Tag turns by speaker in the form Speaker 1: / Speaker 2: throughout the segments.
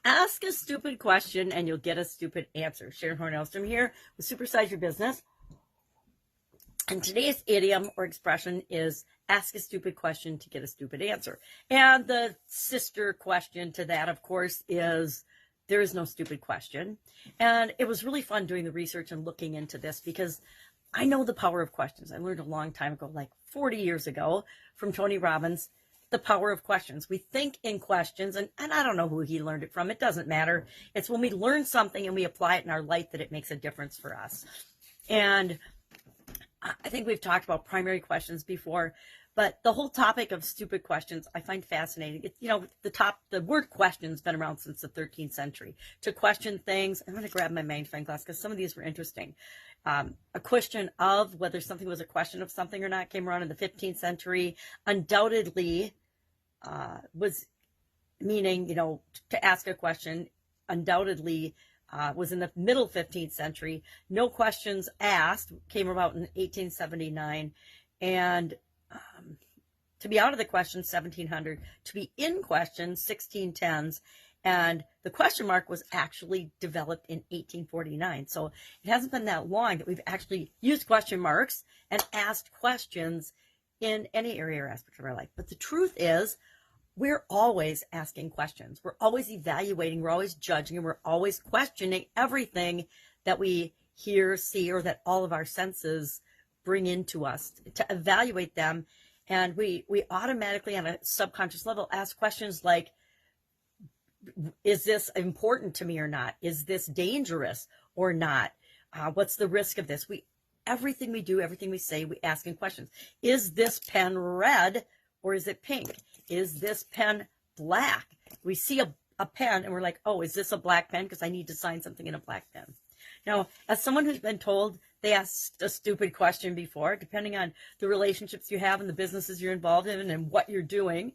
Speaker 1: Ask a stupid question and you'll get a stupid answer. Sharon Horne-Ellstrom here with Supersize Your Business. And today's idiom or expression is ask a stupid question to get a stupid answer. And the sister question to that, of course, is there is no stupid question. And it was really fun doing the research and looking into this because I know the power of questions. I learned a long time ago, like 40 years ago, from Tony Robbins, the power of questions. We think in questions, and I don't know who he learned it from. It doesn't matter. It's when we learn something and we apply it in our life that it makes a difference for us. And I think we've talked about primary questions before, but the whole topic of stupid questions I find fascinating. It's, the word question's been around since the 13th century. To question things, I'm going to grab my magnifying glass because some of these were interesting. A question of whether something was a question of something or not came around in the 15th century. Undoubtedly was meaning, to ask a question, undoubtedly was in the middle 15th century. No questions asked came about in 1879. And to be out of the question, 1700. To be in question, 1610s. And the question mark was actually developed in 1849. So it hasn't been that long that we've actually used question marks and asked questions in any area or aspect of our life. But the truth is, we're always asking questions. We're always evaluating. We're always judging. And we're always questioning everything that we hear, see, or that all of our senses bring into us to evaluate them. And we automatically, on a subconscious level, ask questions like, is this important to me or not? Is this dangerous or not? What's the risk of this? Everything we do, everything we say, we ask in questions. Is this pen red or is it pink? Is this pen black? We see a pen and we're like, oh, is this a black pen? Because I need to sign something in a black pen. Now, as someone who's been told they asked a stupid question before, depending on the relationships you have and the businesses you're involved in and what you're doing,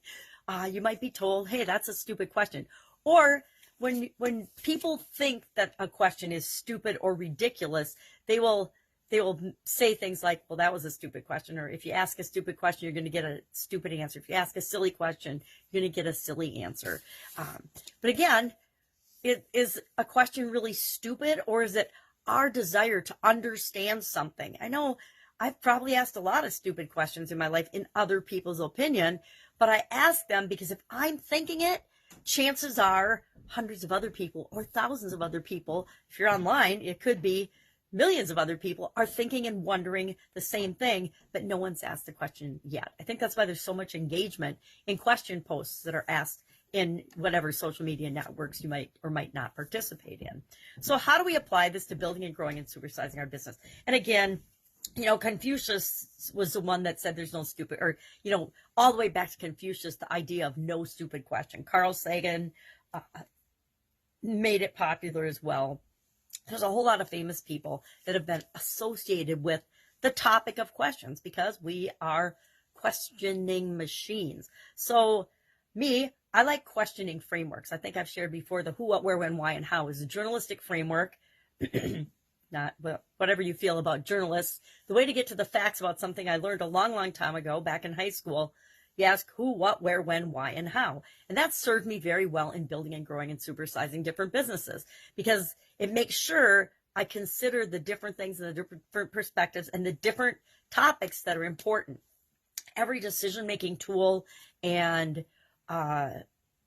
Speaker 1: you might be told, hey, that's a stupid question. Or when people think that a question is stupid or ridiculous, they will say things like, well, that was a stupid question. Or if you ask a stupid question, you're going to get a stupid answer. If you ask a silly question, you're going to get a silly answer. But again, is a question really stupid, or is it our desire to understand something? I know I've probably asked a lot of stupid questions in my life in other people's opinion, but I ask them because if I'm thinking it, chances are hundreds of other people or thousands of other people, if you're online, it could be millions of other people, are thinking and wondering the same thing, but no one's asked the question yet. I think that's why there's so much engagement in question posts that are asked in whatever social media networks you might or might not participate in. So how do we apply this to building and growing and supersizing our business? And again, Confucius was the one that said there's no stupid, or, all the way back to Confucius, the idea of no stupid question. Carl Sagan made it popular as well. There's a whole lot of famous people that have been associated with the topic of questions because we are questioning machines. So I like questioning frameworks. I think I've shared before the who, what, where, when, why, and how is a journalistic framework. Not whatever you feel about journalists. The way to get to the facts about something I learned a long, long time ago back in high school, you ask who, what, where, when, why, and how. And that served me very well in building and growing and supersizing different businesses because it makes sure I consider the different things and the different perspectives and the different topics that are important. Every decision-making tool and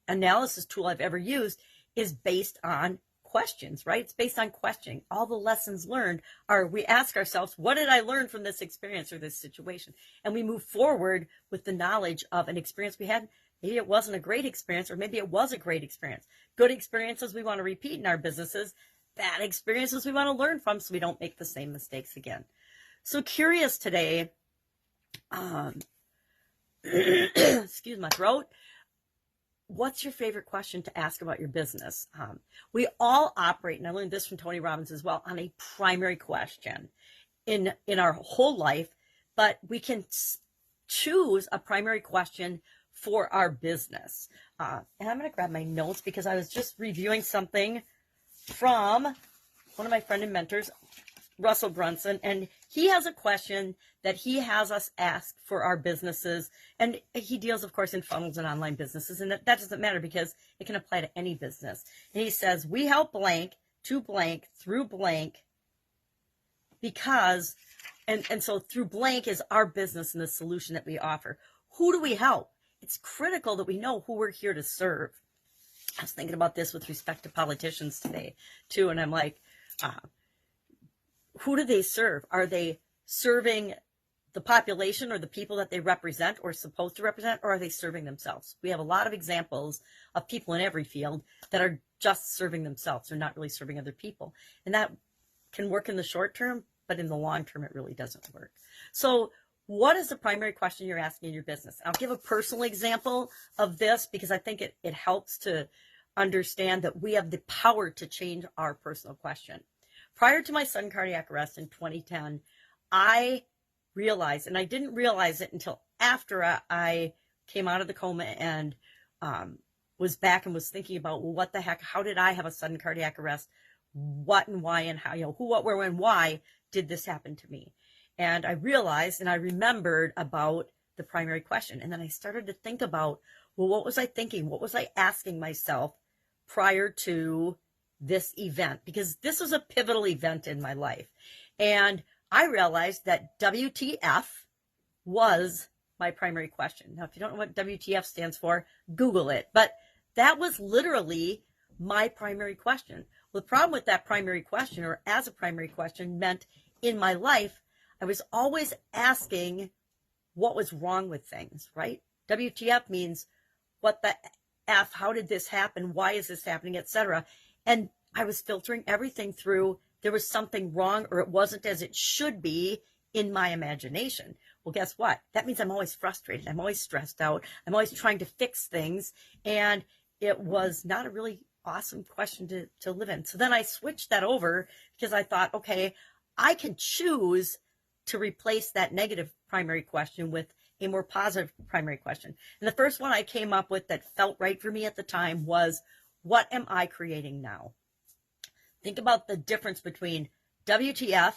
Speaker 1: analysis tool I've ever used is based on questions, right? It's based on questioning. All the lessons learned are we ask ourselves, what did I learn from this experience or this situation? And we move forward with the knowledge of an experience we had. Maybe it wasn't a great experience, or maybe it was a great experience. Good experiences we want to repeat in our businesses. Bad experiences we want to learn from so we don't make the same mistakes again. So curious today, excuse my throat. What's your favorite question to ask about your business? We all operate, and I learned this from Tony Robbins as well, on a primary question in our whole life, but we can choose a primary question for our business. And I'm going to grab my notes because I was just reviewing something from one of my friend and mentors, Russell Brunson, and he has a question that he has us ask for our businesses. And he deals, of course, in funnels and online businesses. And that doesn't matter because it can apply to any business. And he says, we help blank to blank through blank because, and so through blank is our business and the solution that we offer. Who do we help? It's critical that we know who we're here to serve. I was thinking about this with respect to politicians today, too. And I'm like, who do they serve? Are they serving the population or the people that they represent or supposed to represent, or are they serving themselves? We have a lot of examples of people in every field that are just serving themselves. They're not really serving other people. And that can work in the short term, but in the long term, it really doesn't work. So what is the primary question you're asking in your business? I'll give a personal example of this because I think it helps to understand that we have the power to change our personal question. Prior to my sudden cardiac arrest in 2010, I realized, and I didn't realize it until after I came out of the coma and was back and was thinking about, well, what the heck, how did I have a sudden cardiac arrest? What and why and how, who, what, where, when, why did this happen to me? And I realized and I remembered about the primary question. And then I started to think about, well, what was I thinking? What was I asking myself prior to this event? Because this was a pivotal event in my life. And I realized that WTF was my primary question. Now, if you don't know what WTF stands for, Google it. But that was literally my primary question. Well, the problem with that primary question, or as a primary question, meant in my life, I was always asking what was wrong with things, right? WTF means what the F, how did this happen? Why is this happening, etc. And I was filtering everything through there was something wrong or it wasn't as it should be in my imagination. Well, guess what? That means I'm always frustrated. I'm always stressed out. I'm always trying to fix things. And it was not a really awesome question to live in. So then I switched that over because I thought, okay, I can choose to replace that negative primary question with a more positive primary question. And the first one I came up with that felt right for me at the time was, what am I creating now? Think about the difference between WTF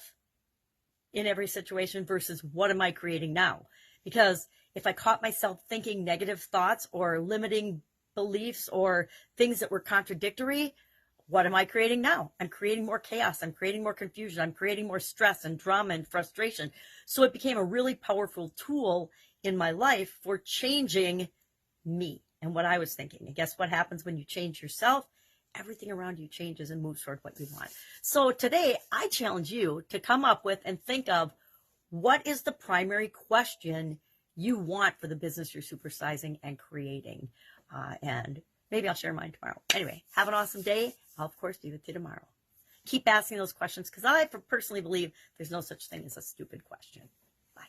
Speaker 1: in every situation versus what am I creating now? Because if I caught myself thinking negative thoughts or limiting beliefs or things that were contradictory, what am I creating now? I'm creating more chaos. I'm creating more confusion. I'm creating more stress and drama and frustration. So it became a really powerful tool in my life for changing me and what I was thinking. And guess what happens when you change yourself? Everything around you changes and moves toward what you want. So today I challenge you to come up with and think of what is the primary question you want for the business you're supersizing and creating. And maybe I'll share mine tomorrow. Anyway, have an awesome day. I'll, of course, be with you tomorrow. Keep asking those questions because I personally believe there's no such thing as a stupid question. Bye.